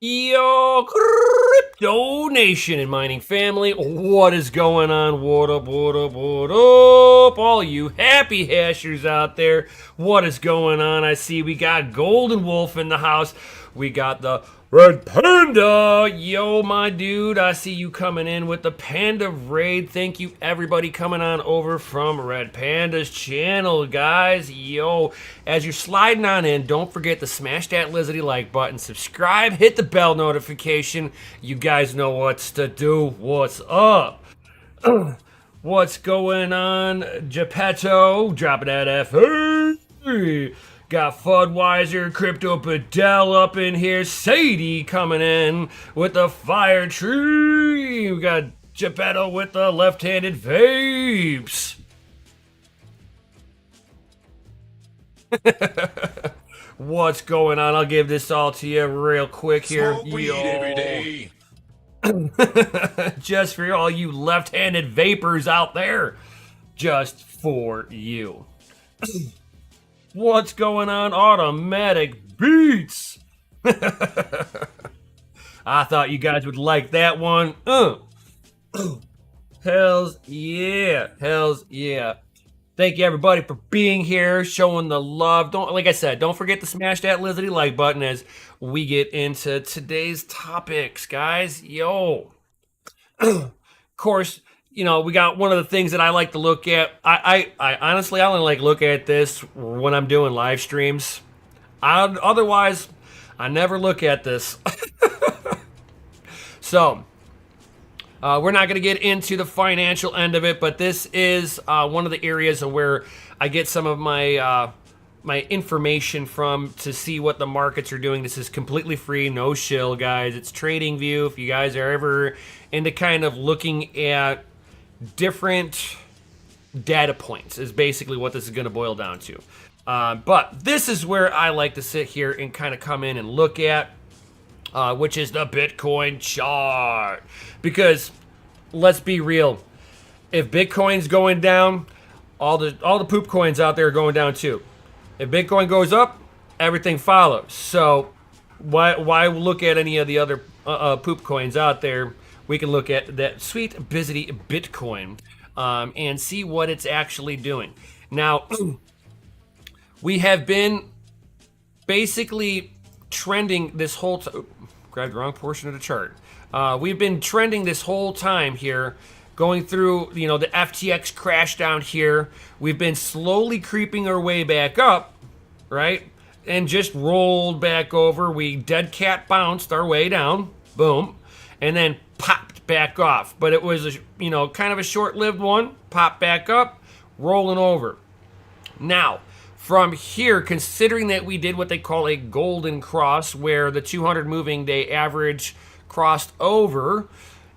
Yo, Crypto Nation and mining family, what is going on? What up, what up, what up? All you happy hashers out there, what is going on? I see we got Golden Wolf in the house. We got the Red Panda. Yo, my dude, I see you coming in with the Panda Raid. Thank you, everybody, coming on over from Red Panda's channel, guys. Yo, as you're sliding on in, don't forget to smash that lizardy like button, subscribe, hit the bell notification. You guys know what's to do. What's up? What's going on, Geppetto? Dropping that F. Hey. Got Fudweiser, Crypto Padel up in here, Sadie coming in with the fire tree. We got Geppetto with the left-handed vapes. What's going on? I'll give this all to you real quick here. Smoke weed every day. Just for all you left-handed vapors out there. Just for you. What's going on? Automatic Beats. I thought you guys would like that one. Hells yeah. Hells yeah. Thank you everybody for being here, showing the love. Don't, like I said, don't forget to smash that lizardy like button as we get into today's topics, guys. Yo. Of course, you know, we got one of the things that I like to look at. I honestly, I only like look at this when I'm doing live streams. Otherwise, I never look at this. So, we're not going to get into the financial end of it, but this is one of the areas where I get some of my information from to see what the markets are doing. This is completely free, no shill, guys. It's TradingView. If you guys are ever into kind of looking at different data points, is basically what this is going to boil down to. But this is where I like to sit here and kind of come in and look at, which is the Bitcoin chart. Because let's be real, if Bitcoin's going down, all the poop coins out there are going down too. If Bitcoin goes up, everything follows. So why look at any of the other poop coins out there? We can look at that sweet busy Bitcoin and see what it's actually doing. Now, we have been basically trending this whole time. Grabbed the wrong portion of the chart. We've been trending this whole time here, going through, you know, the FTX crash down here. We've been slowly creeping our way back up, right? And just rolled back over. We dead cat bounced our way down, boom, and then popped back off. But it was, you know, kind of a short-lived one. Popped back up, rolling over. Now, from here, considering that we did what they call a golden cross, where the 200 moving day average crossed over,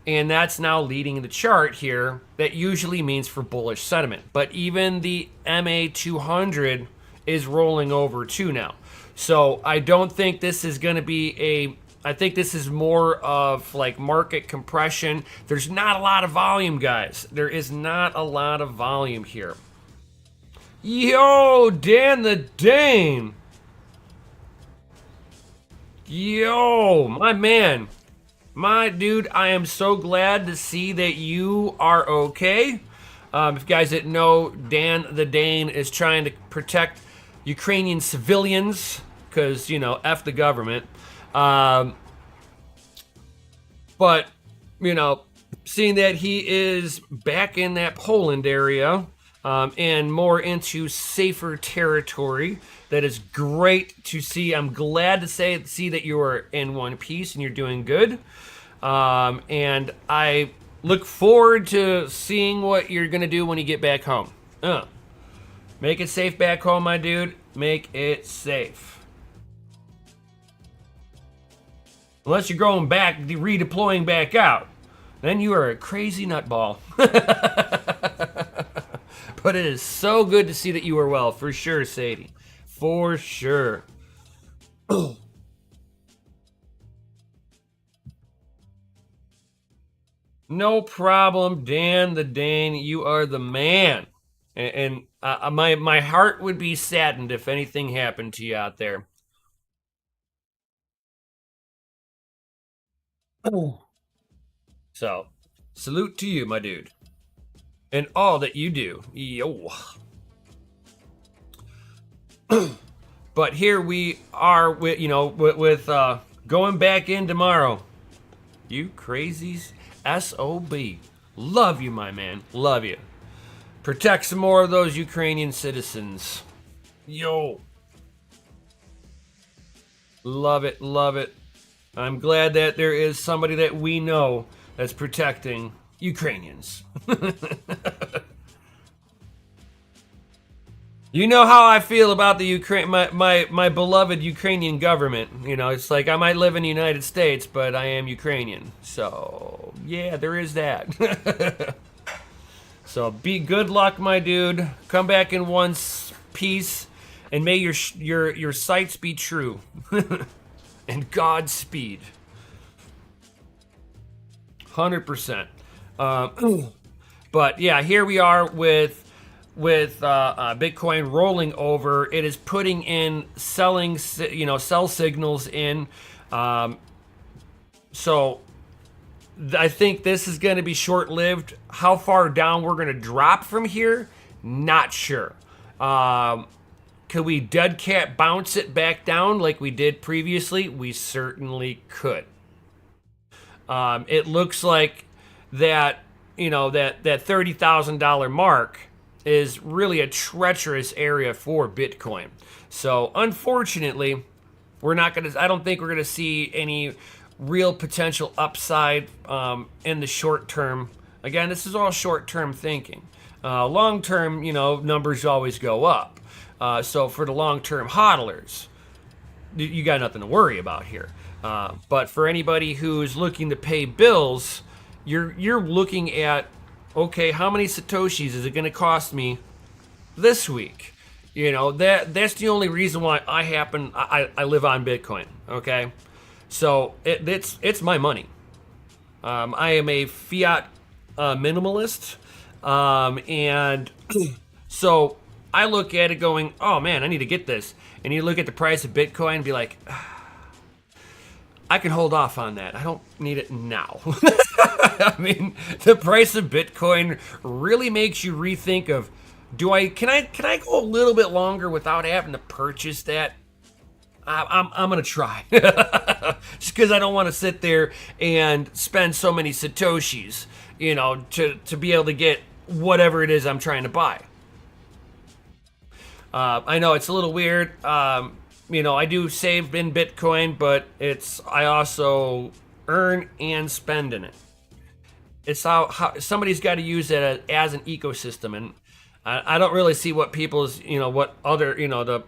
and that's now leading the chart here, that usually means for bullish sentiment. But even the MA200 is rolling over too now. So I don't think this is going to be I think this is more of like market compression. There's not a lot of volume, guys. There is not a lot of volume here. Yo, Dan the Dane. Yo, my man. My dude, I am so glad to see that you are okay. If you guys didn't know, Dan the Dane is trying to protect Ukrainian civilians because, you know, F the government. But, you know, seeing that he is back in that Poland area, and more into safer territory. That is great to see. I'm glad to see that you are in one piece and you're doing good. And I look forward to seeing what you're gonna do when you get back home. Make it safe back home, my dude. Make it safe. Unless you're going back, redeploying back out, then you are a crazy nutball. But it is so good to see that you are well, for sure, Sadie. For sure. No problem, Dan the Dane. You are the man. And my heart would be saddened if anything happened to you out there. So, salute to you, my dude, and all that you do. Yo. But here we are with, going back in tomorrow. You crazies. SOB. Love you, my man. Love you. Protect some more of those Ukrainian citizens. Yo. Love it. Love it. I'm glad that there is somebody that we know that's protecting Ukrainians. You know how I feel about the Ukraine, my beloved Ukrainian government. You know, it's like I might live in the United States, but I am Ukrainian. So yeah, there is that. So be good luck, my dude. Come back in one piece, and may your sights be true. And Godspeed. 100%. But yeah, here we are with Bitcoin rolling over. It is putting in sell signals in. So I think this is going to be short-lived. How far down we're going to drop from here, not sure. Could we dead cat bounce it back down like we did previously? We certainly could. It looks like that that $30,000 mark is really a treacherous area for Bitcoin. So unfortunately, I don't think we're gonna see any real potential upside in the short term. Again, this is all short term thinking. Long term, numbers always go up. So for the long term hodlers, you got nothing to worry about here. But for anybody who's looking to pay bills, you're looking at, okay, how many Satoshis is it going to cost me this week? That's the only reason why I live on Bitcoin. Okay, so it's my money. I am a fiat minimalist, and so I look at it going, oh man, I need to get this. And you look at the price of Bitcoin and be like, I can hold off on that. I don't need it now. I mean, the price of Bitcoin really makes you rethink of, can I go a little bit longer without having to purchase that? I'm gonna try. Just because I don't want to sit there and spend so many Satoshis, to be able to get whatever it is I'm trying to buy. I know it's a little weird. I do save in Bitcoin, but I also earn and spend in it. It's how somebody's got to use it as an ecosystem, and I don't really see what people's, what other,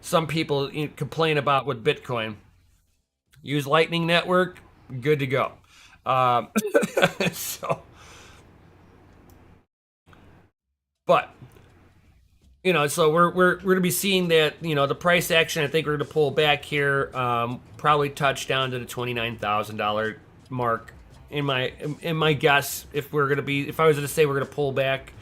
some people complain about with Bitcoin. Use Lightning Network, good to go. But so we're going to be seeing that, the price action. I think we're going to pull back here, probably touch down to the $29,000 mark. In my guess, if I was going to say we're going to pull back,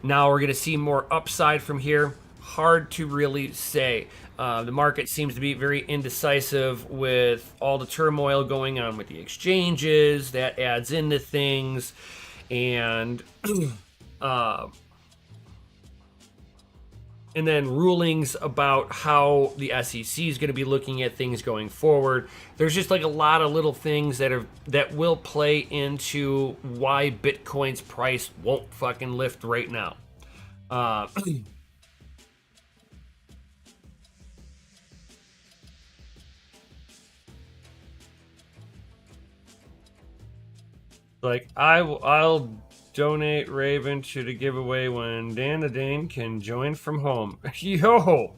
now we're going to see more upside from here. Hard to really say. The market seems to be very indecisive with all the turmoil going on with the exchanges. That adds into things, and and then rulings about how the SEC is going to be looking at things going forward. There's just like a lot of little things that will play into why Bitcoin's price won't fucking lift right now. I'll donate Raven to the giveaway when Dan the Dane can join from home. Yo,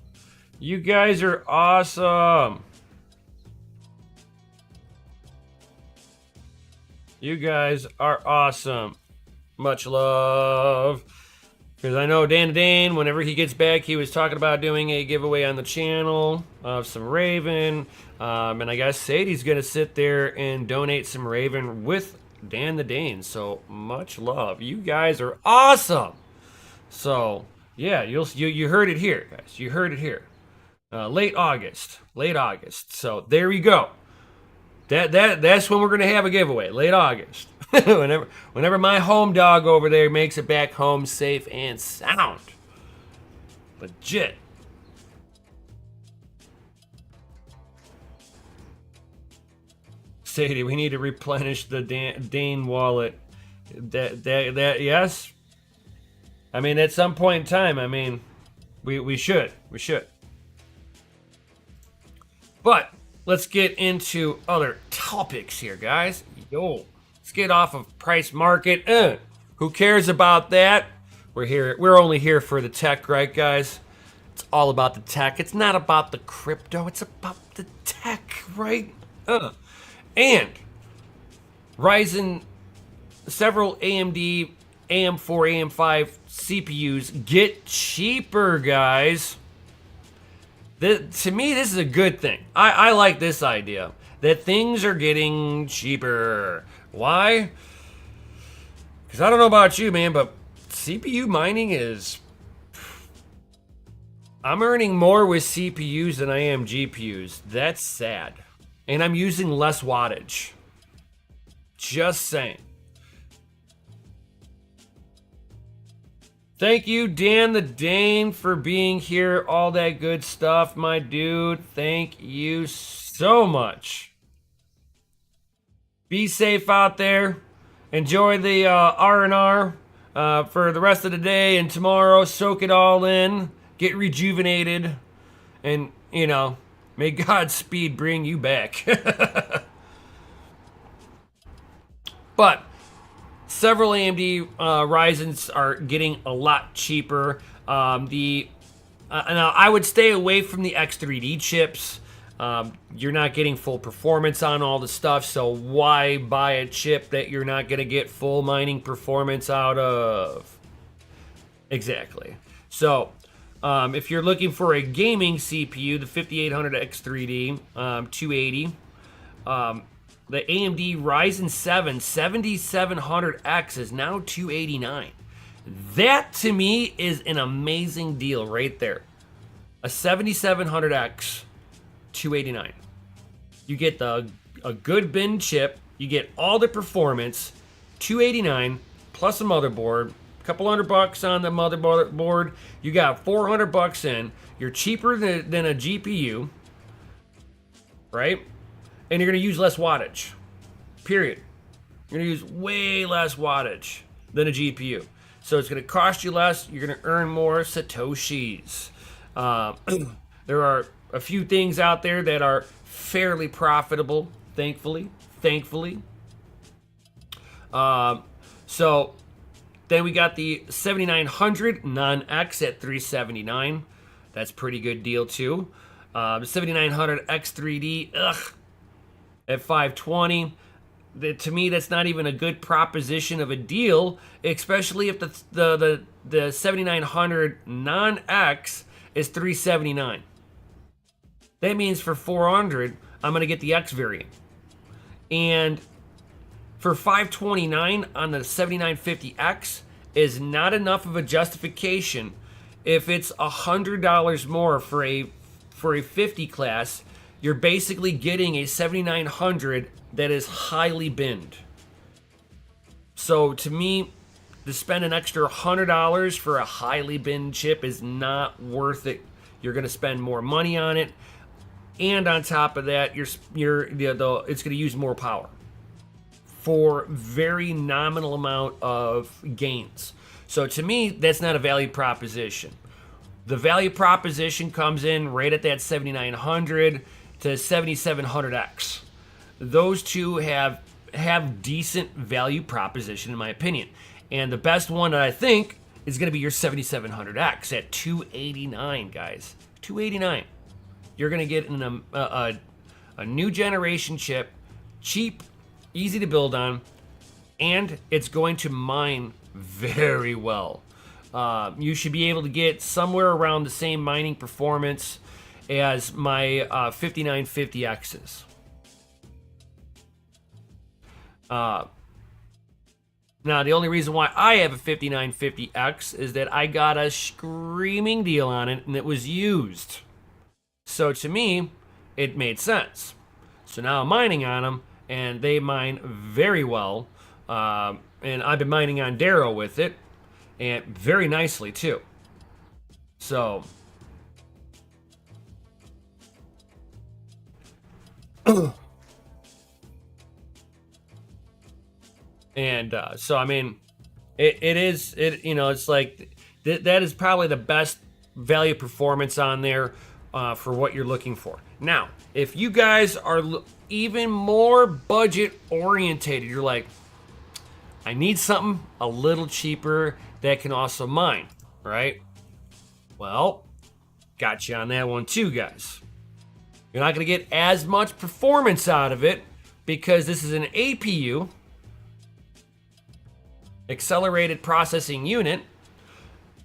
you guys are awesome. You guys are awesome. Much love. Because I know Dan the Dane, whenever he gets back, he was talking about doing a giveaway on the channel of some Raven. And I guess Sadie's going to sit there and donate some Raven with Dan the Dane. So much love. You guys are awesome. So yeah, you heard it here, guys. You heard it here. Late August. So there you go. That's when we're gonna have a giveaway, late August. whenever my home dog over there makes it back home safe and sound. Legit. Sadie, we need to replenish the Dane wallet. That yes. I mean, at some point in time, I mean, we should. But let's get into other topics here, guys. Yo, let's get off of price market. Who cares about that? We're only here for the tech, right, guys? It's all about the tech. It's not about the crypto. It's about the tech, right? And Ryzen, several AMD AM4, AM5 CPUs get cheaper, guys. To me, this is a good thing. I like this idea that things are getting cheaper. Why? Because I don't know about you, man, but CPU mining is... I'm earning more with CPUs than I am GPUs. That's sad. And I'm using less wattage. Just saying. Thank you, Dan the Dane, for being here. All that good stuff, my dude. Thank you so much. Be safe out there. Enjoy the R&R for the rest of the day and tomorrow. Soak it all in. Get rejuvenated. And, you know, may Godspeed bring you back. But several AMD Ryzens are getting a lot cheaper. Now I would stay away from the X3D chips. You're not getting full performance on all the stuff, so why buy a chip that you're not going to get full mining performance out of? Exactly. So if you're looking for a gaming CPU, the 5800 X3D 280, the AMD Ryzen 7 7700X is now $289. That to me is an amazing deal right there. A 7700X, $289. You get a good bin chip, you get all the performance, $289 plus a motherboard, a couple $100 on the motherboard. You got $400 in. You're cheaper than a GPU, right? And you're going to use less wattage, period. You're going to use way less wattage than a GPU. So it's going to cost you less. You're going to earn more Satoshis. There are a few things out there that are fairly profitable, thankfully. So then we got the 7900 non-X at $379. That's a pretty good deal too. The 7900 X3D, at $520. To me, that's not even a good proposition of a deal, especially if the 7900 non-X is $379. That means for $400, I'm gonna get the X variant, and for $529 on the 7950X is not enough of a justification if it's $100 more for a 50 class. You're basically getting a 7900 that is highly binned. So to me, to spend an extra $100 for a highly binned chip is not worth it. You're going to spend more money on it, and on top of that, it's going to use more power for very nominal amount of gains. So to me, that's not a value proposition. The value proposition comes in right at that 7900 to 7700X. Those two have decent value proposition in my opinion. And the best one that I think is going to be your 7700X at $289, guys. $289. You're going to get a new generation chip, cheap, easy to build on, and it's going to mine very well. You should be able to get somewhere around the same mining performance as my 5950Xs. Now, the only reason why I have a 5950X is that I got a screaming deal on it and it was used. So to me, it made sense. So now I'm mining on them, and they mine very well. And I've been mining on Darrow with it, and very nicely too. So, and so I mean, it is it you know it's like that is probably the best value performance on there for what you're looking for. Now, if you guys are even more budget orientated, you're like, I need something a little cheaper that can also mine, right? Well, got you on that one too, guys. You're not going to get as much performance out of it because this is an APU, accelerated processing unit.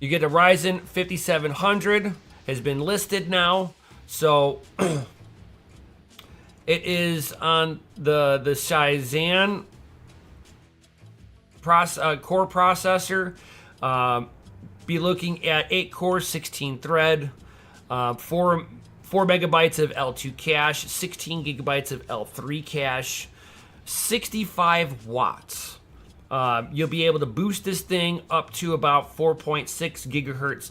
You get a Ryzen 5700, has been listed now. So it is on the Ryzen core processor. Be looking at 8 core, 16 thread, 4 megabytes of L2 cache, 16 gigabytes of L3 cache, 65 watts. You'll be able to boost this thing up to about 4.6 gigahertz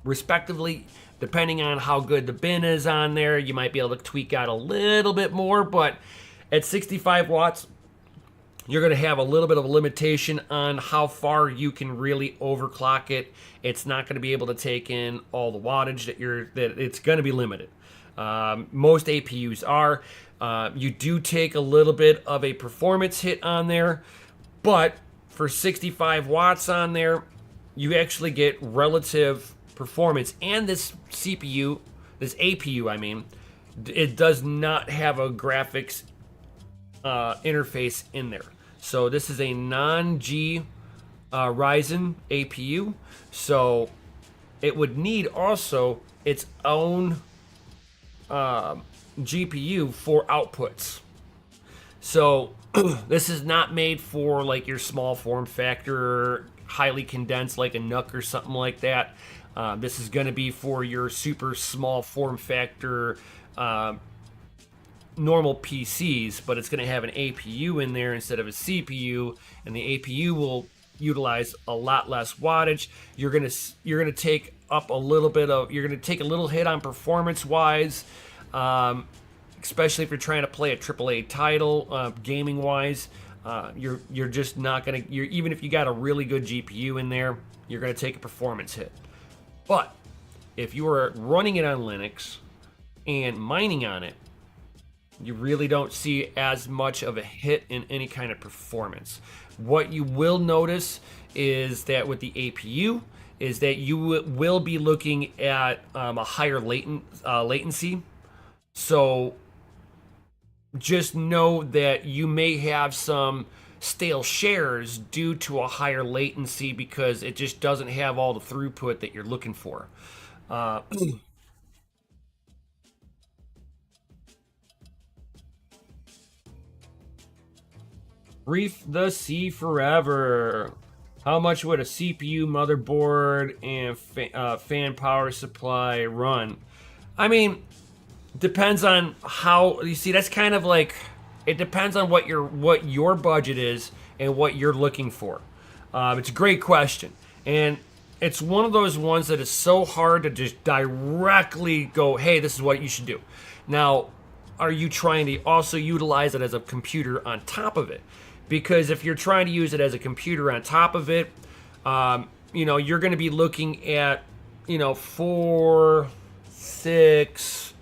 respectively. Depending on how good the bin is on there, you might be able to tweak out a little bit more, but at 65 watts, you're going to have a little bit of a limitation on how far you can really overclock it. It's not going to be able to take in all the wattage that it's going to be limited. Most APUs are. You do take a little bit of a performance hit on there, but for 65 watts on there, you actually get relative performance. And this CPU, this APU, I mean, it does not have a graphics interface in there. So this is a non-G Ryzen APU. So it would need also its own GPU for outputs. So this is not made for like your small form factor, highly condensed like a NUC or something like that. This is going to be for your super small form factor normal PCs, but it's going to have an APU in there instead of a CPU, and the APU will utilize a lot less wattage. You're going to take up a little bit of, you're going to take a little hit on performance wise, especially if you're trying to play a AAA title, gaming wise. You're just not going to, even if you got a really good GPU in there, you're going to take a performance hit. But if you are running it on Linux and mining on it, you really don't see as much of a hit in any kind of performance. What you will notice is that with the APU is that you will be looking at a higher latency. So just know that you may have some stale shares due to a higher latency because it just doesn't have all the throughput that you're looking for. Reef the Sea Forever. How much would a CPU, motherboard, and fan power supply run? I mean, depends on how you see. That's kind of like it depends on what your budget is and what you're looking for. It's a great question, and it's one of those ones that is so hard to just directly go, hey, this is what you should do. Now, are you trying to also utilize it as a computer on top of it? Because if you're trying to use it as a computer on top of it, you're going to be looking at, $4, $6,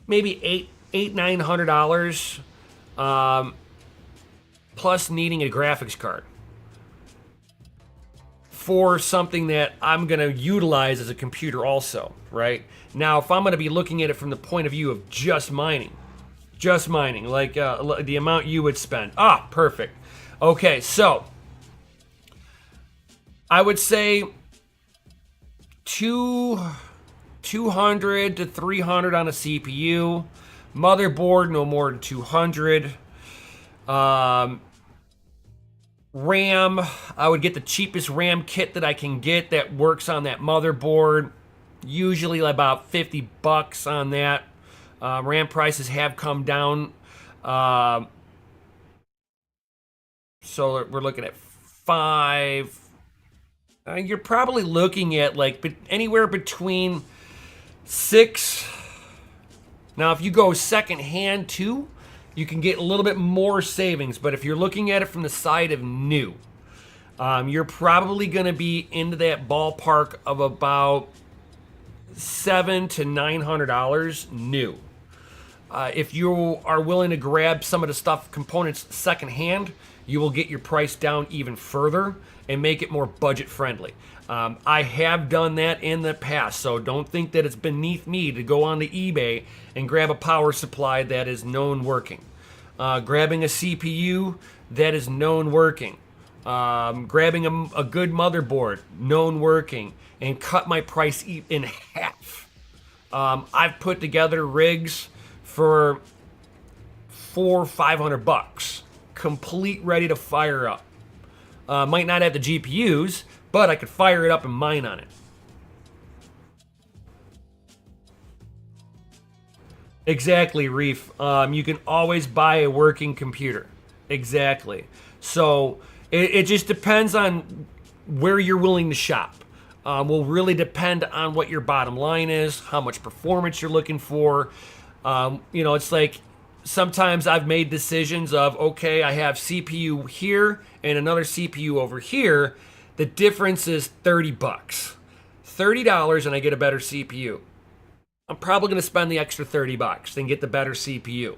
maybe $900, plus needing a graphics card for something that I'm going to utilize as a computer also, right? Now, if I'm going to be looking at it from the point of view of just mining, like the amount you would spend. Perfect. Okay, so I would say 200 to 300 on a CPU. Motherboard, no more than 200. RAM, I would get the cheapest RAM kit that I can get that works on that motherboard. Usually about $50 on that. RAM prices have come down. Um, so we're looking at five. You're probably looking at like anywhere between six. Now, if you go second hand too, you can get a little bit more savings. But if you're looking at it from the side of new, you're probably going to be into that ballpark of about $700 to $900 new. If you are willing to grab some of the stuff components secondhand, you will get your price down even further and make it more budget friendly. I have done that in the past, so don't think that it's beneath me to go onto eBay and grab a power supply that is known working. Grabbing a CPU that is known working. Grabbing a good motherboard, known working, and cut my price in half. I've put together rigs for $400-500, complete, ready to fire up. Might not have the GPUs, but I could fire it up and mine on it. Exactly, Reef. You can always buy a working computer. Exactly. So it just depends on where you're willing to shop. Will really depend on what your bottom line is, how much performance you're looking for. It's like sometimes I've made decisions of, okay, I have CPU here and another CPU over here. The difference is $30. $30 and I get a better CPU. I'm probably going to spend the extra $30 and get the better CPU.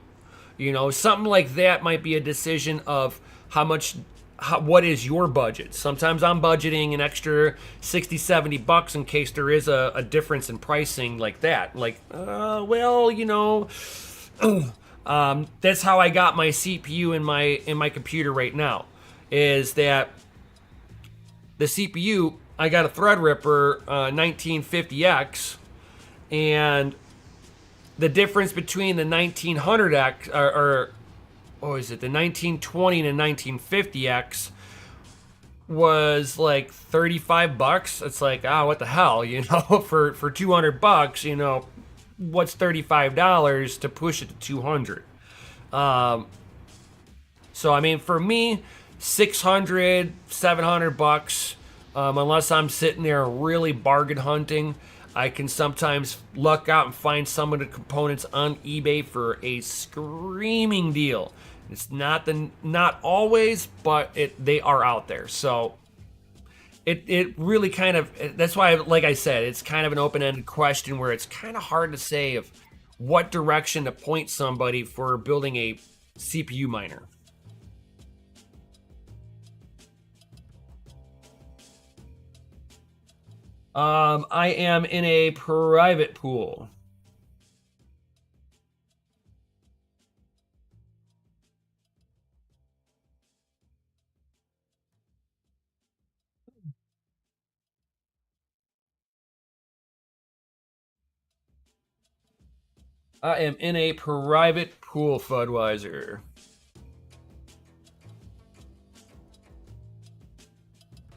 Something like that might be a decision of what is your budget. Sometimes I'm budgeting an extra $60-70 in case there is a difference in pricing like that. Like, that's how I got my CPU in my computer right now. Is that the CPU? I got a Threadripper 1950X, and the difference between the 1900X or what is it, the 1920 and the 1950X was like $35. It's like, what the hell, for $200, what's $35 to push it to 200? So I mean, for me, $600-700, unless I'm sitting there really bargain hunting. I can sometimes luck out and find some of the components on eBay for a screaming deal. It's not always, but they are out there. So it really kind of, that's why, like I said, it's kind of an open-ended question where it's kind of hard to say of what direction to point somebody for building a CPU miner. I am in a private pool. I am in a private pool, Fudweiser.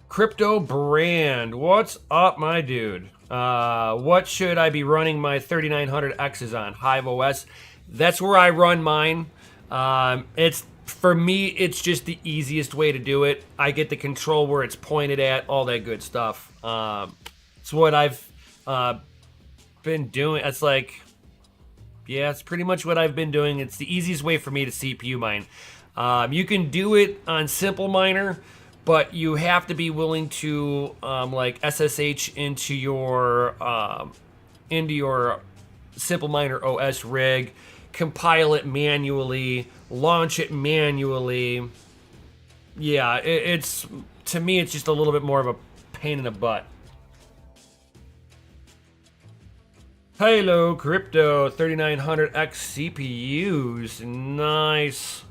Crypto Brand, what's up, my dude? What should I be running my 3900Xs on? Hive OS. That's where I run mine. It's for me, it's just the easiest way to do it. I get the control where it's pointed at, all that good stuff. It's what I've been doing. It's like, yeah, it's pretty much what I've been doing. It's the easiest way for me to CPU mine. You can do it on Simple Miner, but you have to be willing to like SSH into your Simple Miner OS rig, compile it manually, launch it manually. Yeah, it's to me, it's just a little bit more of a pain in the butt. Halo Crypto 3900X CPUs, nice.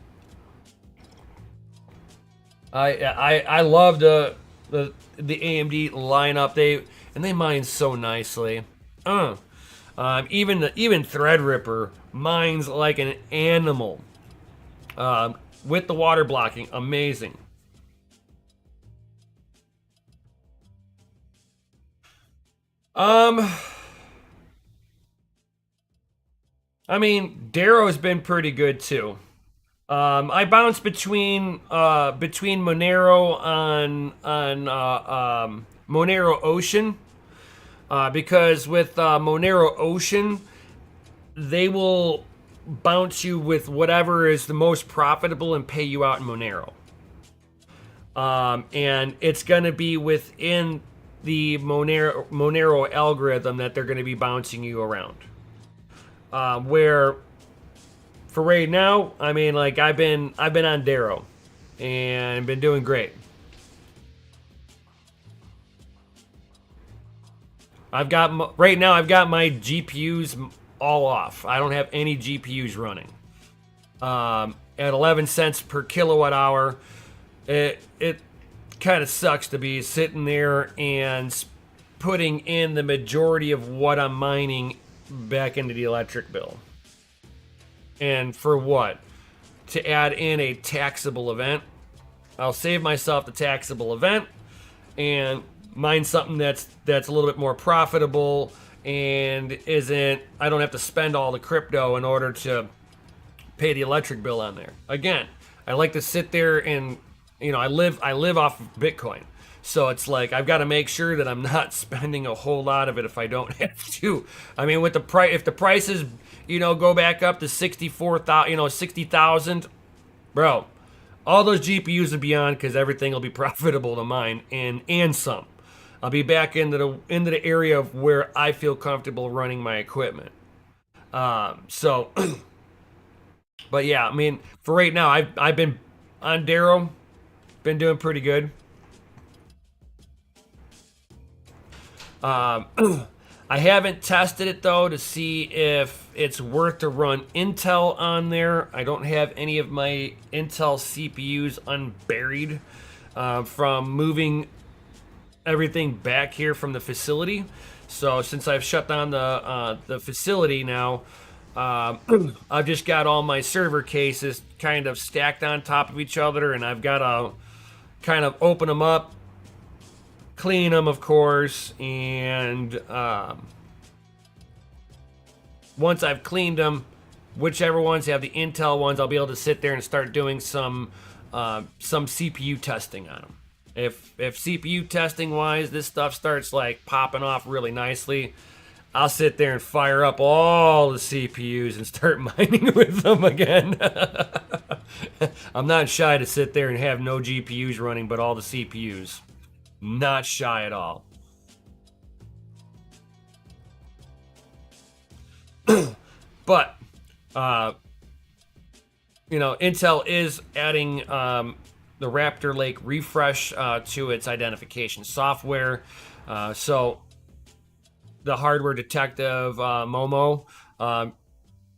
I love the AMD lineup. They mine so nicely. Even Threadripper mines like an animal. With the water blocking, amazing. I mean, Darrow's been pretty good too. I bounce between Monero on Monero Ocean, because with Monero Ocean, they will bounce you with whatever is the most profitable and pay you out in Monero. And it's going to be within the Monero algorithm that they're going to be bouncing you around. Where for right now, I mean, like I've been on Darrow and been doing great. Right now I've got my GPUs all off. I don't have any GPUs running. At 11 cents per kilowatt hour, it kind of sucks to be sitting there and putting in the majority of what I'm mining back into the electric bill. And for what? To add in a taxable event. I'll save myself the taxable event and mine something that's a little bit more profitable and I don't have to spend all the crypto in order to pay the electric bill on there. Again, I like to sit there and I live off of Bitcoin. So it's like I've got to make sure that I'm not spending a whole lot of it if I don't have to. I mean, with the price, if the prices, go back up to 60,000, bro, all those GPUs will be on because everything will be profitable to mine and some. I'll be back into the area of where I feel comfortable running my equipment. So, but yeah, I mean, for right now, I've been on Darrow, been doing pretty good. I haven't tested it though to see if it's worth to run Intel on there. I don't have any of my Intel CPUs unburied from moving everything back here from the facility. So since I've shut down the facility now, I've just got all my server cases kind of stacked on top of each other, and I've got to kind of open them up, clean them, of course, and once I've cleaned them, whichever ones have the Intel ones, I'll be able to sit there and start doing some CPU testing on them. If CPU testing wise, this stuff starts like popping off really nicely, I'll sit there and fire up all the CPUs and start mining with them again. I'm not shy to sit there and have no GPUs running, but all the CPUs. Not shy at all. But, Intel is adding the Raptor Lake refresh to its identification software. So the hardware detective, Momo,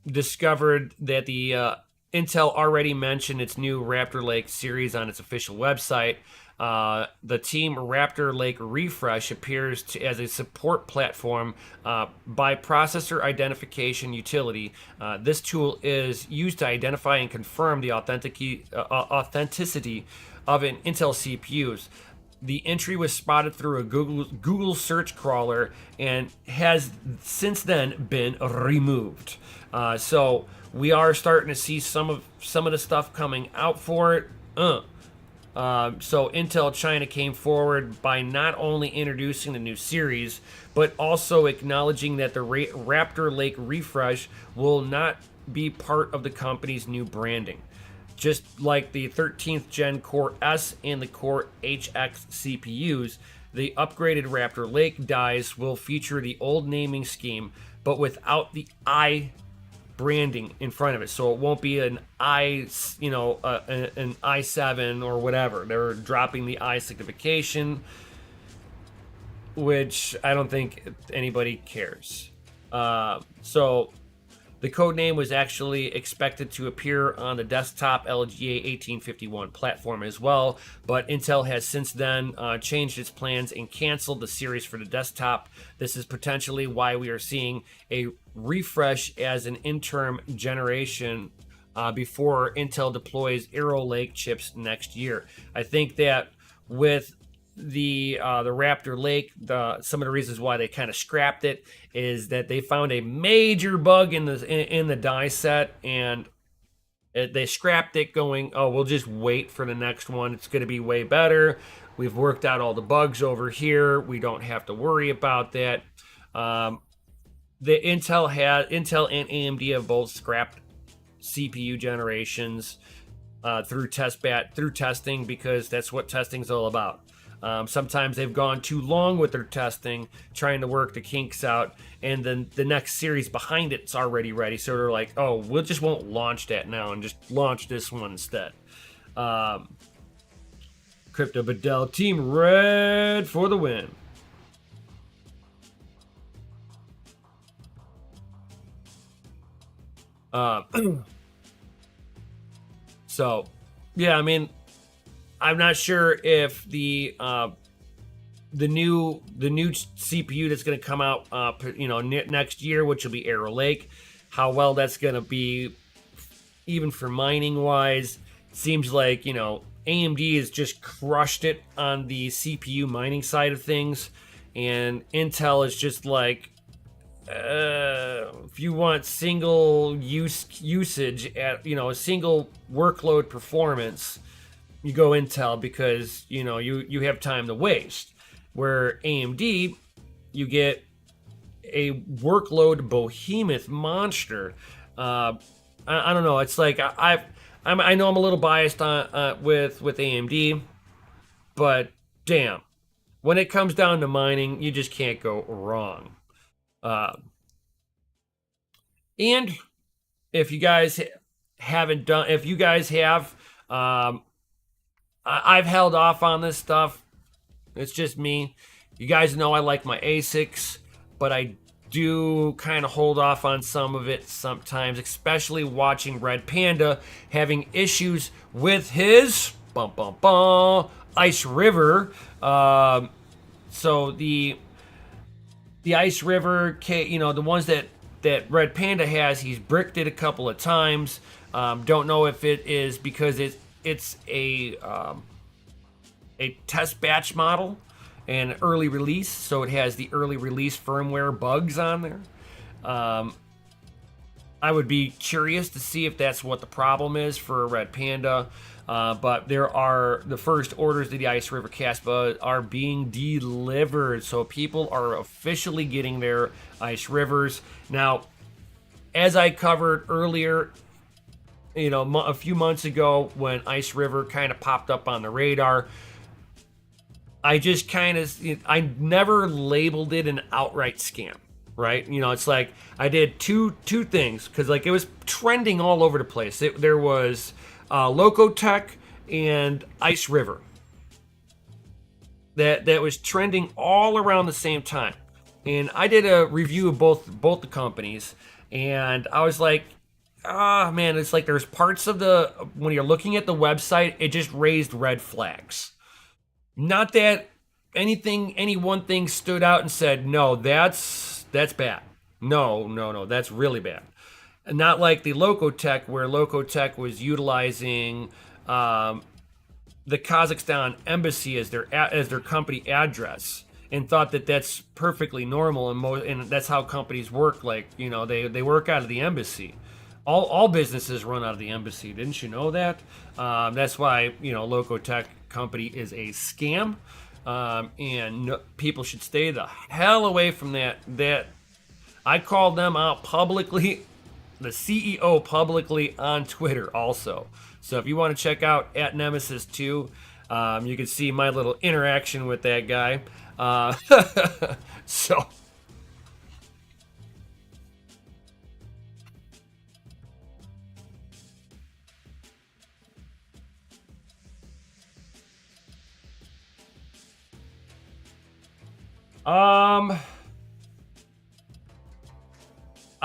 discovered that the Intel already mentioned its new Raptor Lake series on its official website. The Team Raptor Lake Refresh appears as a support platform by processor identification utility. This tool is used to identify and confirm the authenticity of an Intel CPUs. The entry was spotted through a Google search crawler and has since then been removed. So we are starting to see some of the stuff coming out for it. So Intel China came forward by not only introducing the new series, but also acknowledging that the Raptor Lake refresh will not be part of the company's new branding. Just like the 13th Gen Core S and the Core HX CPUs, the upgraded Raptor Lake dies will feature the old naming scheme, but without the I branding in front of it. So it won't be an an i7 or whatever. They're dropping the I signification, which I don't think anybody cares. So the code name was actually expected to appear on the desktop LGA 1851 platform as well, but Intel has since then changed its plans and canceled the series for the desktop. This is potentially why we are seeing a refresh as an interim generation before Intel deploys Arrow Lake chips next year. I think that with the Raptor Lake, some of the reasons why they kind of scrapped it is that they found a major bug in the die set, and they scrapped it going, oh, we'll just wait for the next one. It's going to be way better. We've worked out all the bugs over here. We don't have to worry about that. The Intel and AMD have both scrapped CPU generations through testing, because that's what testing's all about. Sometimes they've gone too long with their testing, trying to work the kinks out, and then the next series behind it's already ready. So they're like, oh, we just won't launch that now and just launch this one instead. Crypto Bedell, Team Red for the win. So, yeah, I mean, I'm not sure if the new CPU that's going to come out, next year, which will be Arrow Lake, how well that's going to be, even for mining wise. Seems like AMD has just crushed it on the CPU mining side of things, and Intel is just like, if you want single usage at a single workload performance, you go Intel, because you have time to waste. Where AMD, you get a workload behemoth monster. I don't know. It's like I know I'm a little biased on with AMD, but damn, when it comes down to mining, you just can't go wrong. And if you guys haven't done, if you guys have, I've held off on this stuff. It's just me. You guys know I like my ASICs, but I do kind of hold off on some of it sometimes, especially watching Red Panda having issues with his Ice River. So the Ice River, the ones that Red Panda has, he's bricked it a couple of times. Don't know if it is because it's a test batch model and early release, so it has the early release firmware bugs on there. I would be curious to see if that's what the problem is for Red Panda. But the first orders of the Ice River Casbah are being delivered, so people are officially getting their Ice Rivers. Now, as I covered earlier, a few months ago when Ice River kind of popped up on the radar, I just I never labeled it an outright scam, right? It's like I did two things, because like it was trending all over the place. There was Locotech and Ice River that was trending all around the same time, and I did a review of both the companies, and I was like, man, it's like there's parts of when you're looking at the website, it just raised red flags. Not that any one thing stood out and said, no, that's bad. No, that's really bad. And not like the Locotech, where Locotech was utilizing the Kazakhstan embassy as their company address, and thought that that's perfectly normal, and that's how companies work. Like, they work out of the embassy. All businesses run out of the embassy. Didn't you know that? That's why Locotech company is a scam, and people should stay the hell away from that. I called them out publicly, the CEO publicly on Twitter also. So if you want to check out at Nemesis2, you can see my little interaction with that guy. So.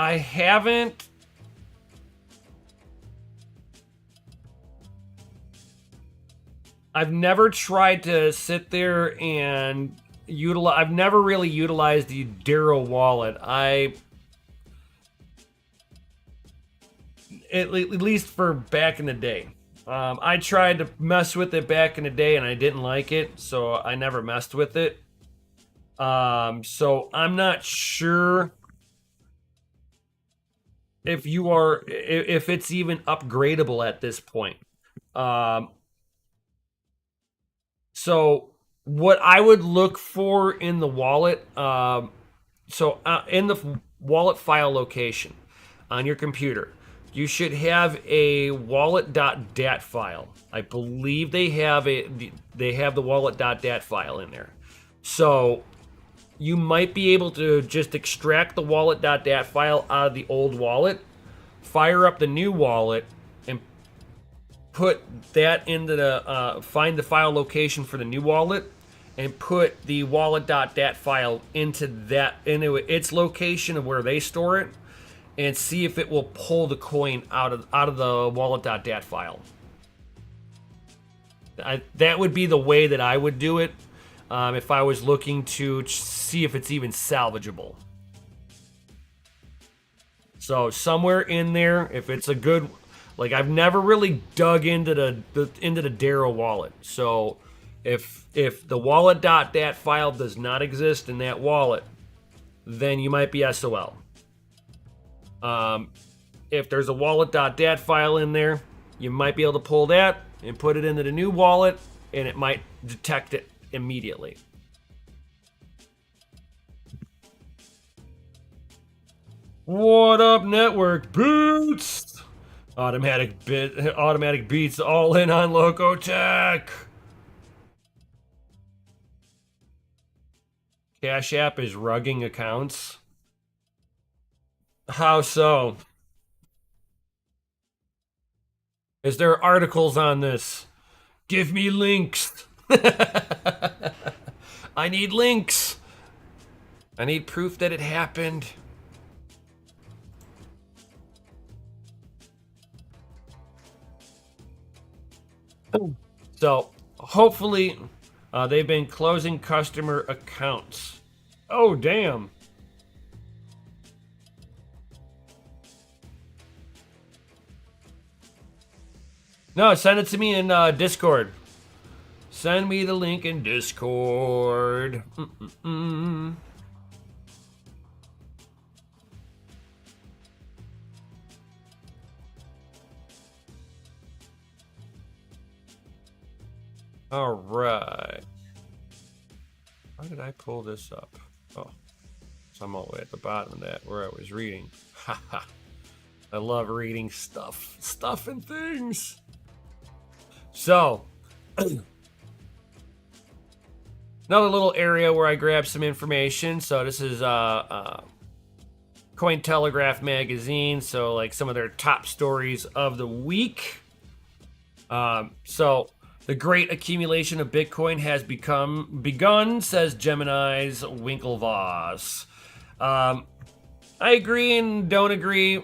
I haven't. I've never tried to sit there and utilize. I've never really utilized the Darrow wallet. At least for back in the day. I tried to mess with it back in the day and I didn't like it, so I never messed with it. So I'm not sure if it's even upgradable at this point. Um, so what I would look for in the wallet, in the wallet file location on your computer, you should have a wallet.dat file. I believe they have the wallet.dat file in there. So you might be able to just extract the wallet.dat file out of the old wallet, fire up the new wallet, and put that into find the file location for the new wallet, and put the wallet.dat file into its location of where they store it, and see if it will pull the coin out of the wallet.dat file. That would be the way that I would do it if I was looking to see if it's even salvageable. So somewhere in there, if it's a good, like I've never really dug into the Darrow wallet. So if the wallet.dat file does not exist in that wallet, then you might be SOL. If there's a wallet.dat file in there, you might be able to pull that and put it into the new wallet, and it might detect it immediately. What up, network boots? Automatic beats all in on Locotech. Cash App is rugging accounts. How so? Is there articles on this? Give me links. I need links. I need proof that it happened. So, hopefully, they've been closing customer accounts. Oh, damn. No, send it to me in Discord. Send me the link in Discord. All right. How did I pull this up? Oh, so I'm all the way at the bottom of that where I was reading. Haha. I love reading stuff and things. So, another little area where I grabbed some information. So this is Cointelegraph magazine. So like some of their top stories of the week. So the great accumulation of Bitcoin has begun, says Gemini's Winklevoss. I agree and don't agree.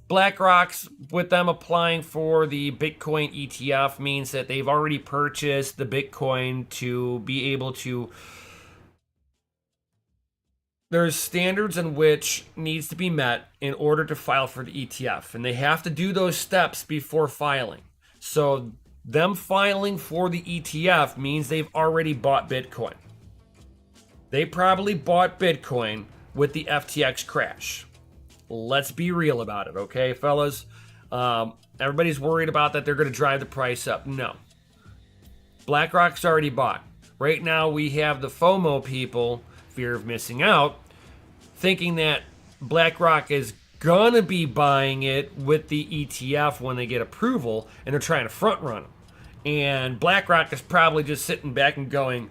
BlackRock's, with them applying for the Bitcoin ETF, means that they've already purchased the Bitcoin to be able to. There's standards in which needs to be met in order to file for the ETF, and they have to do those steps before filing. So them filing for the ETF means they've already bought Bitcoin. They probably bought Bitcoin with the FTX crash. Let's be real about it, okay, fellas? Everybody's worried about that they're going to drive the price up. No. BlackRock's already bought. Right now, we have the FOMO people, fear of missing out, thinking that BlackRock is going to be buying it with the ETF when they get approval, and they're trying to front run them. And BlackRock is probably just sitting back and going,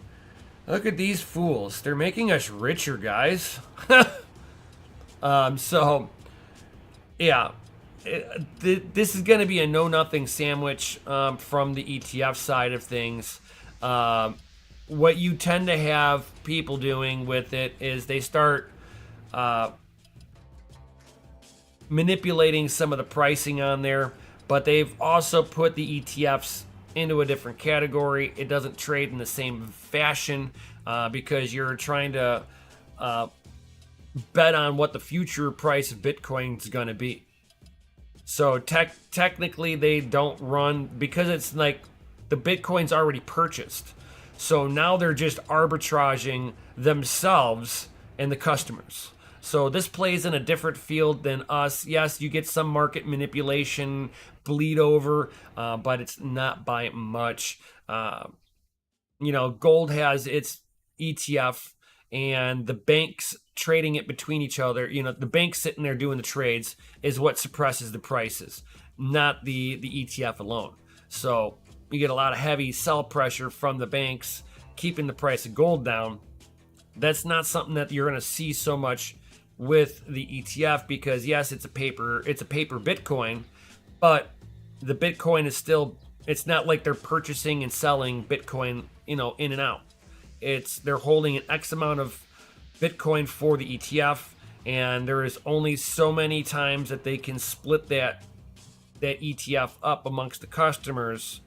look at these fools. They're making us richer, guys. So, yeah, this is going to be a know-nothing sandwich from the ETF side of things. What you tend to have people doing with it is they start manipulating some of the pricing on there, but they've also put the ETFs into a different category. It doesn't trade in the same fashion because you're trying to bet on what the future price of Bitcoin is going to be. So technically they don't run because it's like the Bitcoin's already purchased. So now they're just arbitraging themselves and the customers. So this plays in a different field than us. Yes, you get some market manipulation, bleed over, but it's not by much. Gold has its ETF, and the banks trading it between each other. The banks sitting there doing the trades is what suppresses the prices, not the ETF alone. So you get a lot of heavy sell pressure from the banks, keeping the price of gold down. That's not something that you're going to see so much with the ETF because yes, it's a paper Bitcoin, but the Bitcoin is still, it's not like they're purchasing and selling Bitcoin, in and out. They're holding an X amount of Bitcoin for the ETF, and there is only so many times that they can split that ETF up amongst the customers.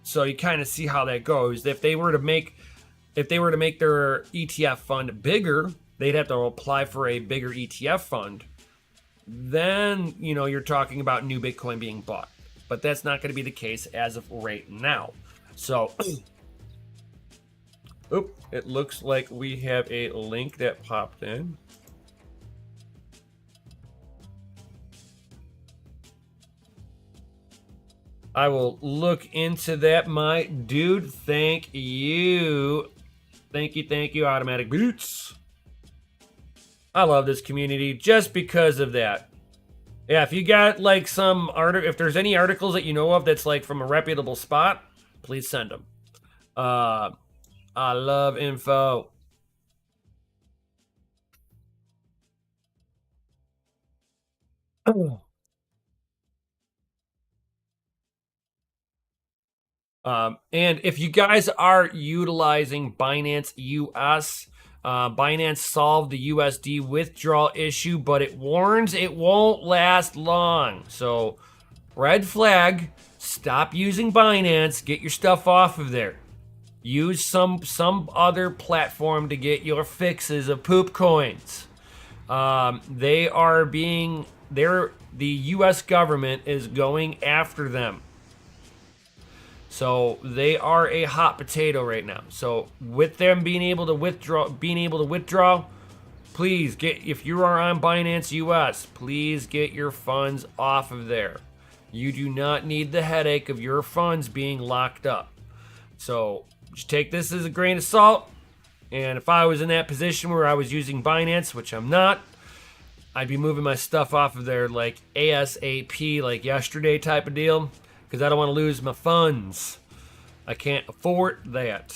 So you kind of see how that goes. If they were to make their ETF fund bigger, they'd have to apply for a bigger ETF fund. Then, you're talking about new Bitcoin being bought. But that's not going to be the case as of right now. So, it looks like we have a link that popped in. I will look into that, my dude. Thank you. Thank you, Automatic Boots. I love this community just because of that. Yeah, if you got like if there's any articles that you know of that's like from a reputable spot, please send them. I love info. And if you guys are utilizing Binance US, Binance solved the USD withdrawal issue, but it warns it won't last long. So, red flag, stop using Binance, get your stuff off of there. Use some other platform to get your fixes of poop coins. The US government is going after them. So they are a hot potato right now. So with them being able to withdraw, please if you are on Binance US, please get your funds off of there. You do not need the headache of your funds being locked up. So just take this as a grain of salt. And if I was in that position where I was using Binance, which I'm not, I'd be moving my stuff off of there like ASAP, like yesterday type of deal. Because I don't want to lose my funds. I can't afford that.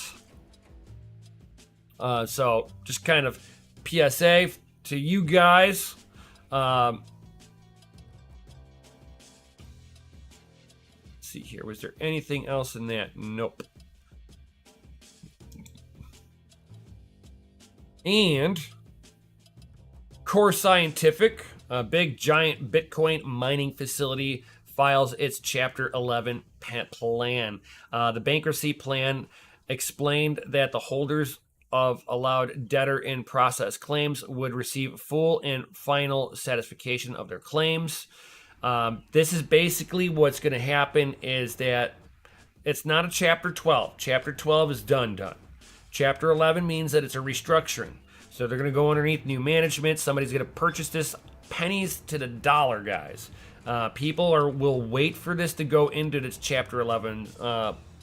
So just kind of PSA to you guys. Let's see here. Was there anything else in that? Nope. And Core Scientific, a big giant Bitcoin mining facility, files its Chapter 11 plan. The bankruptcy plan explained that the holders of allowed debtor in process claims would receive full and final satisfaction of their claims. This is basically what's going to happen is that it's not a Chapter 12. Chapter 12 is done. Chapter 11 means that it's a restructuring. So they're going to go underneath new management. Somebody's going to purchase this pennies to the dollar, guys. People will wait for this to go into its Chapter 11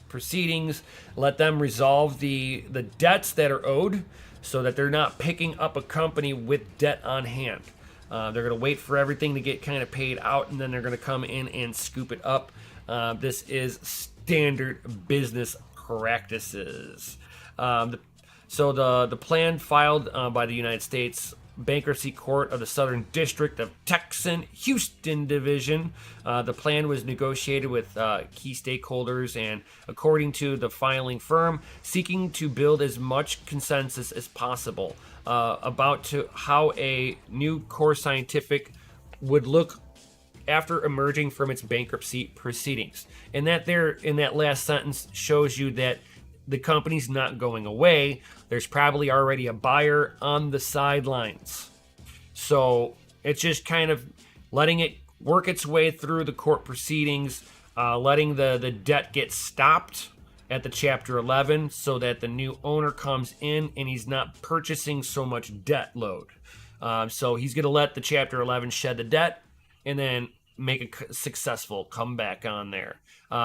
proceedings. Let them resolve the debts that are owed so that they're not picking up a company with debt on hand. They're going to wait for everything to get kind of paid out, and then they're going to come in and scoop it up. This is standard business practices. So the plan filed by the United States Bankruptcy Court of the Southern District of Texan, Houston Division. The plan was negotiated with key stakeholders and, according to the filing firm, seeking to build as much consensus as possible about how a new Core Scientific would look after emerging from its bankruptcy proceedings. And that there in that last sentence shows you that the company's not going away. There's probably already a buyer on the sidelines. So it's just kind of letting it work its way through the court proceedings, letting the debt get stopped at the Chapter 11 so that the new owner comes in and he's not purchasing so much debt load. So he's going to let the Chapter 11 shed the debt and then make a successful comeback on there.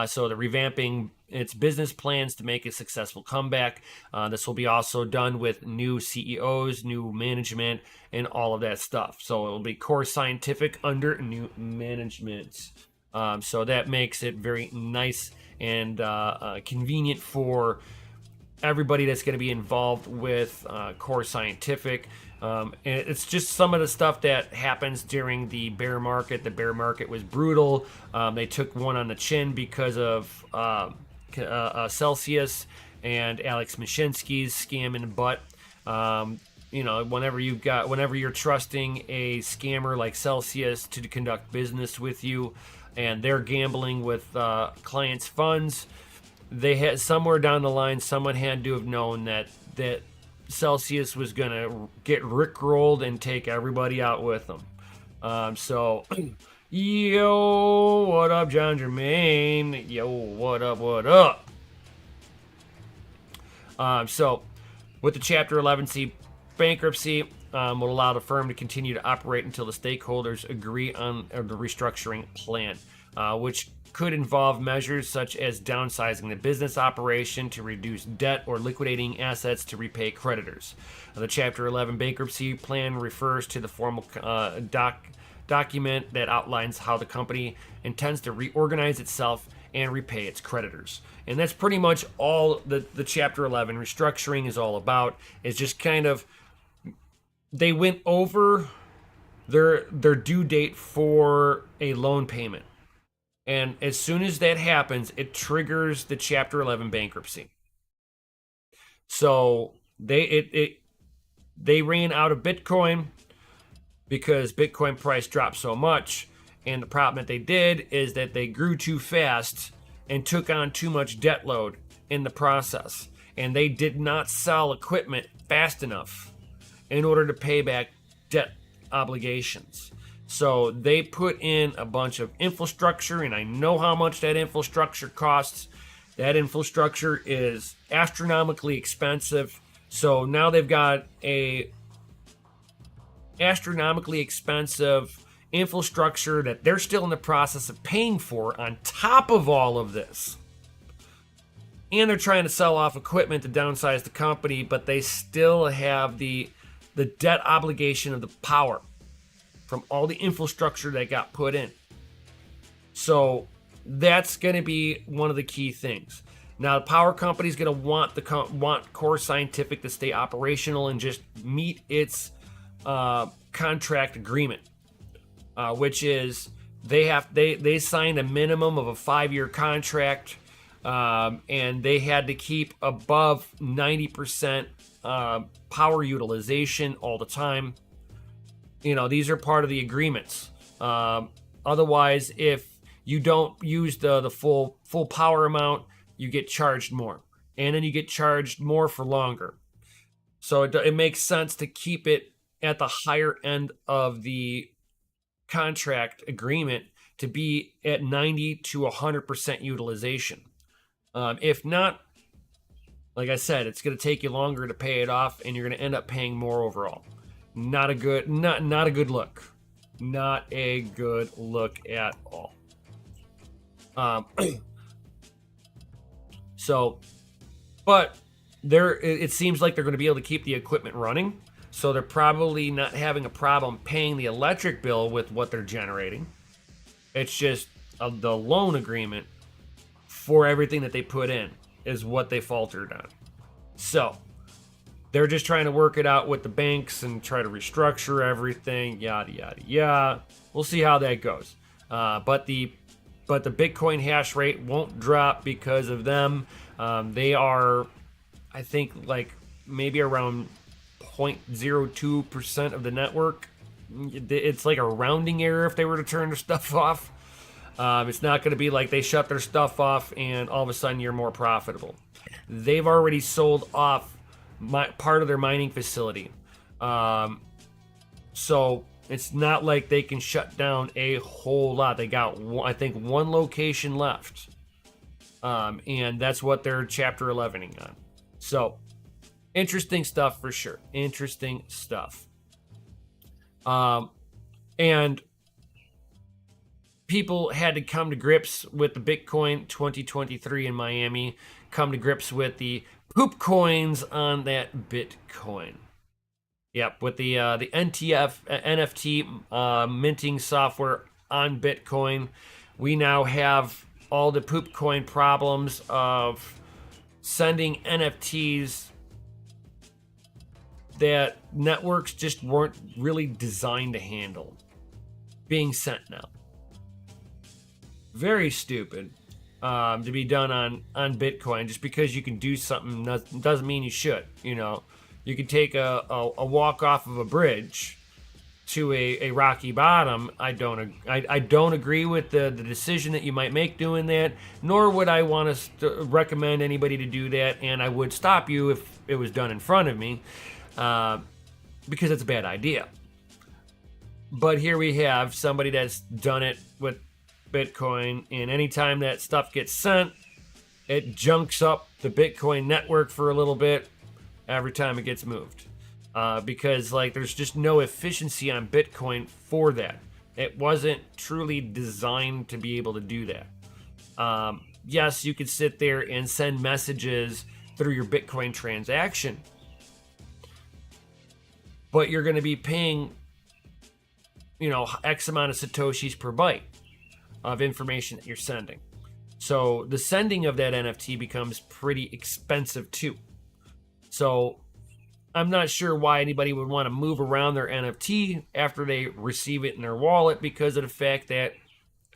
So the revamping its business plans to make a successful comeback. This will be also done with new CEOs, new management, and all of that stuff. So it will be Core Scientific under new management. So that makes it very nice and convenient for everybody that's going to be involved with Core Scientific. And it's just some of the stuff that happens during the bear market. The bear market was brutal. They took one on the chin because of Celsius and Alex Mashinsky's scamming butt. Whenever you're trusting a scammer like Celsius to conduct business with you, and they're gambling with clients' funds, they had somewhere down the line, someone had to have known that Celsius was gonna get rickrolled and take everybody out with them. Yo, what up, John Germain? Yo, what up? What up? So, with the Chapter 11C bankruptcy, will allow the firm to continue to operate until the stakeholders agree on the restructuring plan, which could involve measures such as downsizing the business operation to reduce debt or liquidating assets to repay creditors. The Chapter 11 bankruptcy plan refers to the formal document that outlines how the company intends to reorganize itself and repay its creditors. And that's pretty much all the Chapter 11 restructuring is all about. It's just kind of, they went over their due date for a loan payment. And as soon as that happens, it triggers the Chapter 11 bankruptcy. So they ran out of Bitcoin because Bitcoin price dropped so much. And the problem that they did is that they grew too fast and took on too much debt load in the process. And they did not sell equipment fast enough in order to pay back debt obligations. So they put in a bunch of infrastructure, and I know how much that infrastructure costs. That infrastructure is astronomically expensive. So now they've got a astronomically expensive infrastructure that they're still in the process of paying for on top of all of this. And they're trying to sell off equipment to downsize the company, but they still have the debt obligation of the power from all the infrastructure that got put in. So that's going to be one of the key things. Now, the power company is going to want Core Scientific to stay operational and just meet its contract agreement, which is they signed a minimum of a 5-year contract, and they had to keep above 90% power utilization all the time. These are part of the agreements. Otherwise, if you don't use the full power amount, you get charged more. And then you get charged more for longer. So it makes sense to keep it at the higher end of the contract agreement to be at 90 to 100% utilization. If not, like I said, it's going to take you longer to pay it off, and you're going to end up paying more overall. Not a good look. Not a good look at all. But it seems like they're going to be able to keep the equipment running, so they're probably not having a problem paying the electric bill with what they're generating. It's just the loan agreement for everything that they put in is what they faltered on. So they're just trying to work it out with the banks and try to restructure everything, yada, yada, yada. We'll see how that goes. But the Bitcoin hash rate won't drop because of them. They are, I think, like maybe around 0.02% of the network. It's like a rounding error if they were to turn their stuff off. It's not going to be like they shut their stuff off and all of a sudden you're more profitable. They've already sold off part of their mining facility. So It's not like they can shut down a whole lot. They got, I think, one location left. And that's what they're Chapter 11ing on. So, interesting stuff for sure. Interesting stuff. And people had to come to grips with the Bitcoin 2023 in Miami, come to grips with the poop coins on that Bitcoin. Yep, with the NFT minting software on Bitcoin, we now have all the poop coin problems of sending NFTs that networks just weren't really designed to handle being sent now. Very stupid to be done on Bitcoin. Just because you can do something doesn't mean you should. You know, you can take a walk off of a bridge to a rocky bottom. I don't agree with the decision that you might make doing that, nor would I want to recommend anybody to do that, and I would stop you if it was done in front of me, because it's a bad idea. But here we have somebody that's done it with Bitcoin, and anytime that stuff gets sent, it junks up the Bitcoin network for a little bit every time it gets moved. Because like there's just no efficiency on Bitcoin for that. It wasn't truly designed to be able to do that. Yes, you could sit there and send messages through your Bitcoin transaction, but you're going to be paying, X amount of Satoshis per byte of information that you're sending. So the sending of that NFT becomes pretty expensive too. So I'm not sure why anybody would want to move around their NFT after they receive it in their wallet, because of the fact that,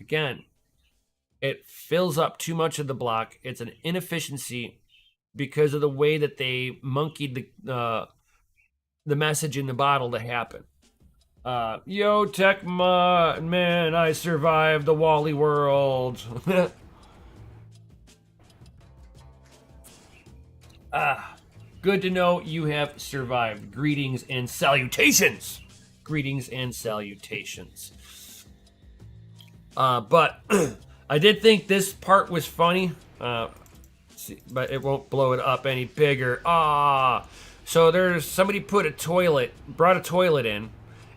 again, it fills up too much of the block. It's an inefficiency because of the way that they monkeyed the message in the bottle to happen. Yo, Tecma, man, I survived the Wally world. Good to know you have survived. Greetings and salutations. Greetings and salutations. But I did think this part was funny. But it won't blow it up any bigger. So there's somebody brought a toilet in,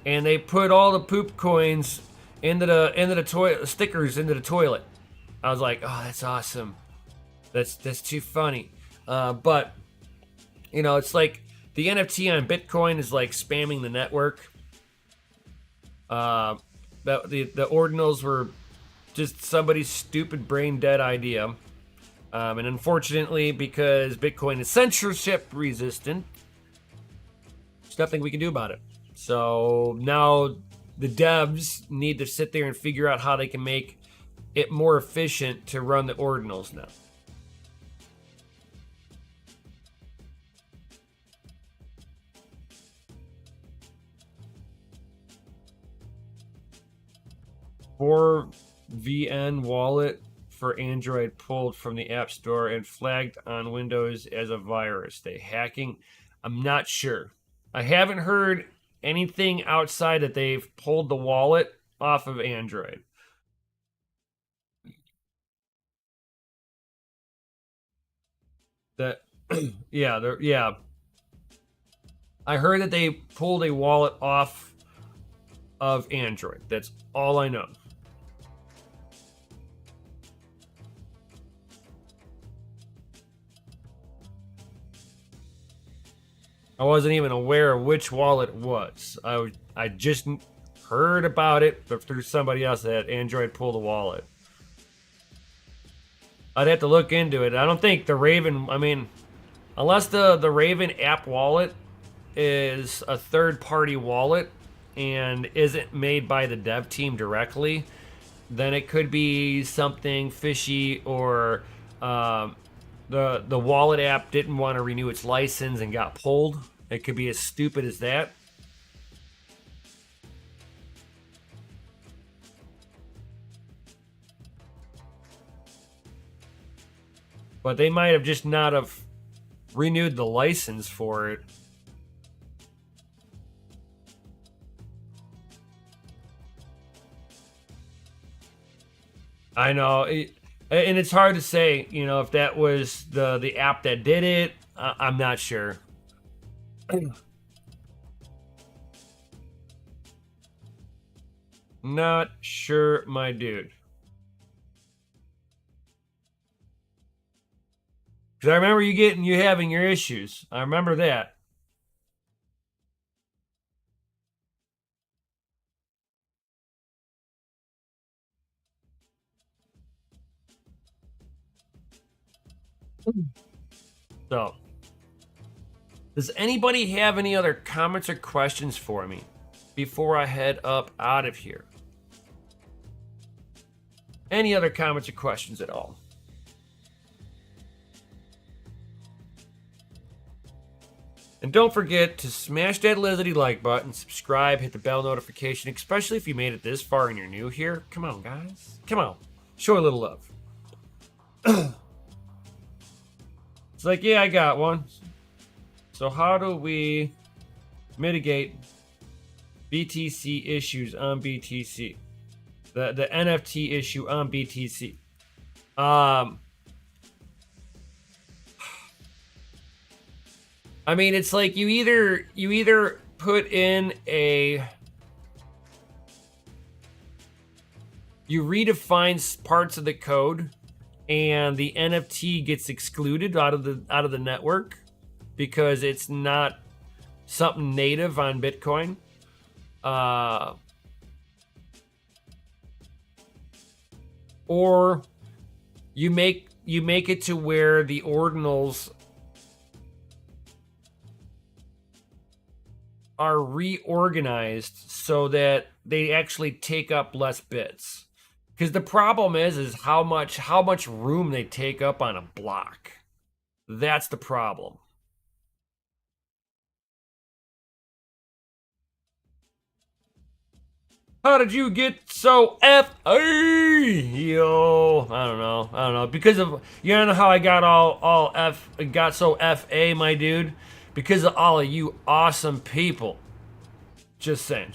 and they put all the poop coins into the toilet, stickers into the toilet. I was like, oh, that's awesome. That's too funny. But it's like the NFT on Bitcoin is like spamming the network. The ordinals were just somebody's stupid brain dead idea. And unfortunately, because Bitcoin is censorship resistant, there's nothing we can do about it. So now the devs need to sit there and figure out how they can make it more efficient to run the ordinals now. For VN wallet for Android pulled from the App Store and flagged on Windows as a virus. They hacking? I'm not sure. I haven't heard anything outside that they've pulled the wallet off of Android. Yeah. I heard that they pulled a wallet off of Android. That's all I know. I wasn't even aware of which wallet it was. I just heard about it, but through somebody else that Android pulled a wallet. I'd have to look into it. I don't think the Raven, unless the Raven app wallet is a third-party wallet and isn't made by the dev team directly, then it could be something fishy, or the wallet app didn't want to renew its license and got pulled. It could be as stupid as that. But they might have just not have renewed the license for it. I know, and it's hard to say, if that was the app that did it. I'm not sure. Not sure, my dude. Because I remember you having your issues. I remember that. So, does anybody have any other comments or questions for me before I head up out of here? Any other comments or questions at all? And don't forget to smash that Lizardy like button, subscribe, hit the bell notification, especially if you made it this far and you're new here. Come on, guys. Come on. Show a little love. It's like, yeah, I got one. So how do we mitigate BTC issues on BTC? The NFT issue on BTC. I mean, it's like you either put in you redefine parts of the code and the NFT gets excluded out of the network because it's not something native on Bitcoin. Or you make it to where the ordinals are reorganized so that they actually take up less bits. Because the problem is how much room they take up on a block. That's the problem. How did you get so Yo, I don't know. Because of know how I got got so FA, my dude? Because of all of you awesome people. Just saying.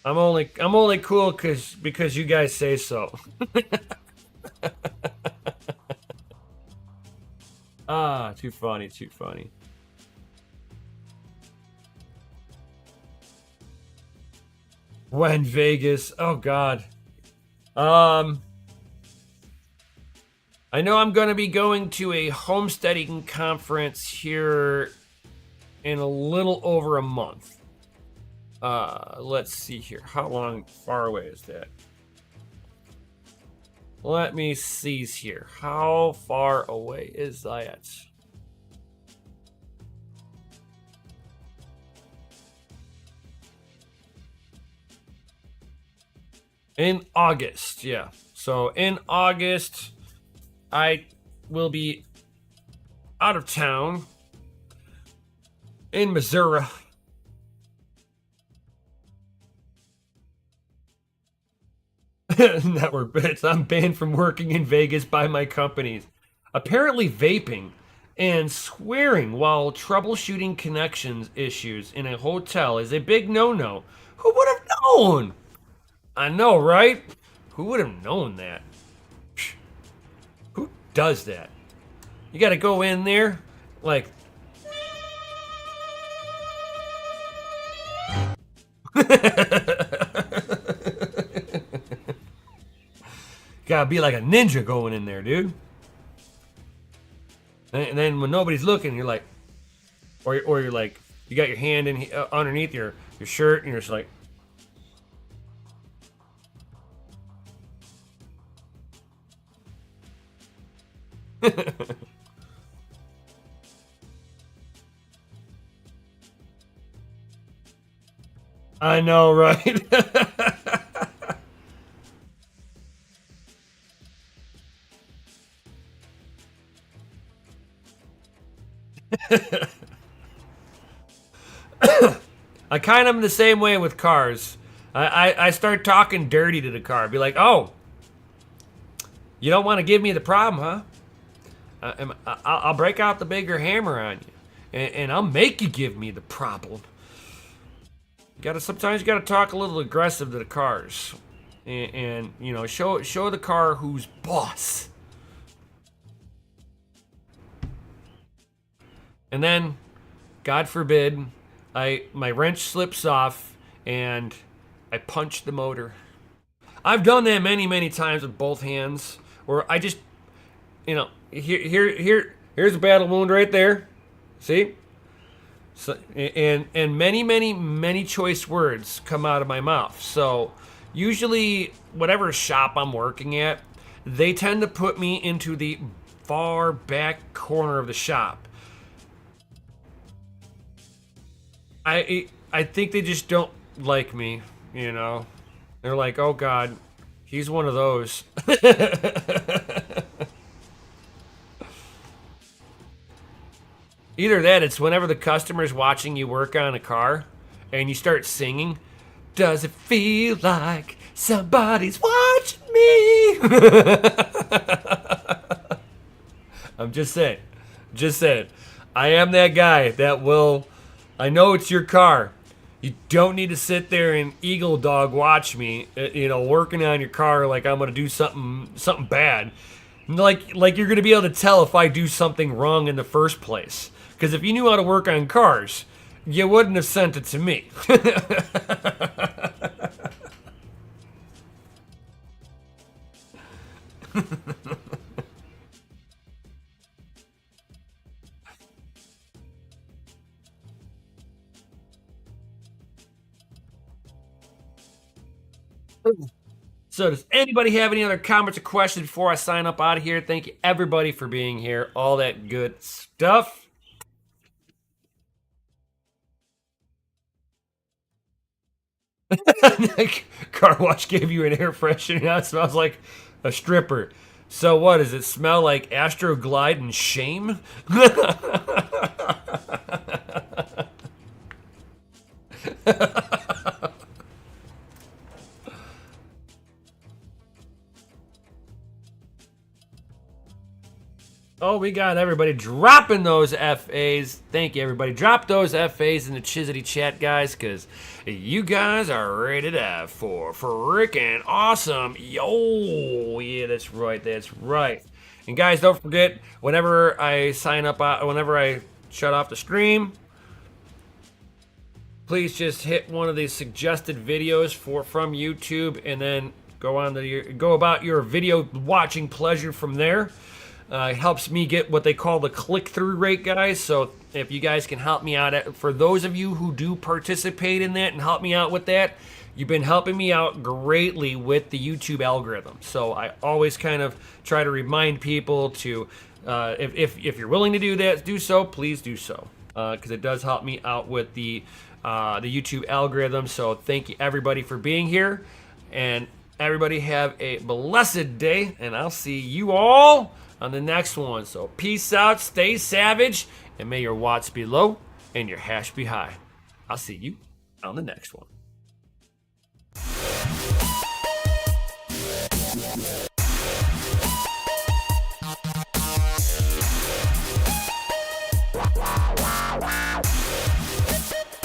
I'm only cool because you guys say so. Too funny. When Vegas? Oh God. I know I'm going to be going to a homesteading conference here in a little over a month. Let's see here. How far away is that? Let me see here. How far away is that? In August, yeah. So in August, I will be out of town in Missouri. Network bits. I'm banned from working in Vegas by my companies. Apparently, vaping and swearing while troubleshooting connections issues in a hotel is a big no-no. Who would have known? I know, right? Who would have known that? Who does that? You gotta go in there, like... Gotta be like a ninja going in there, dude. And then when nobody's looking, you're like... Or you're like... You got your hand in underneath your shirt, and you're just like... I know, right? I kind of am the same way with cars. I start talking dirty to the car. Be like, oh, you don't want to give me the problem, huh? I'll break out the bigger hammer on you, and I'll make you give me the problem. Sometimes you gotta talk a little aggressive to the cars, and you know, show the car who's boss. And then, God forbid, my wrench slips off and I punch the motor. I've done that many times with both hands, where I just, you know, here's a battle wound right there. See? So, and many choice words come out of my mouth. So usually, whatever shop I'm working at, they tend to put me into the far back corner of the shop. I think they just don't like me, you know. They're like, "Oh God, he's one of those." Either that, it's whenever the customer's watching you work on a car and you start singing, "Does it feel like somebody's watching me?" I'm just saying. Just saying. I am that guy that will. I know it's your car. You don't need to sit there and eagle dog watch me, you know, working on your car like I'm gonna do something bad. Like you're gonna be able to tell if I do something wrong in the first place. Because if you knew how to work on cars, you wouldn't have sent it to me. So does anybody have any other comments or questions before I sign up out of here? Thank you everybody for being here. All that good stuff. Car wash gave you an air freshener. Now it smells like a stripper. So what does it smell like? Astroglide and shame? Oh, we got everybody dropping those FAs. Thank you, everybody. Drop those FAs in the Chizity chat, guys, because you guys are rated F for freaking awesome. Yo, yeah, that's right. That's right. And guys, don't forget, whenever I sign up, whenever I shut off the stream, please just hit one of these suggested videos from YouTube, and then go about your video watching pleasure from there. It helps me get what they call the click-through rate, guys. So if you guys can help me out, for those of you who do participate in that and help me out with that, you've been helping me out greatly with the YouTube algorithm. So I always kind of try to remind people to, if you're willing to do that, do so. Please do so, because it does help me out with the YouTube algorithm. So thank you everybody for being here, and everybody have a blessed day, and I'll see you all on the next one. So peace out, stay savage, and may your watts be low and your hash be high. I'll see you on the next one.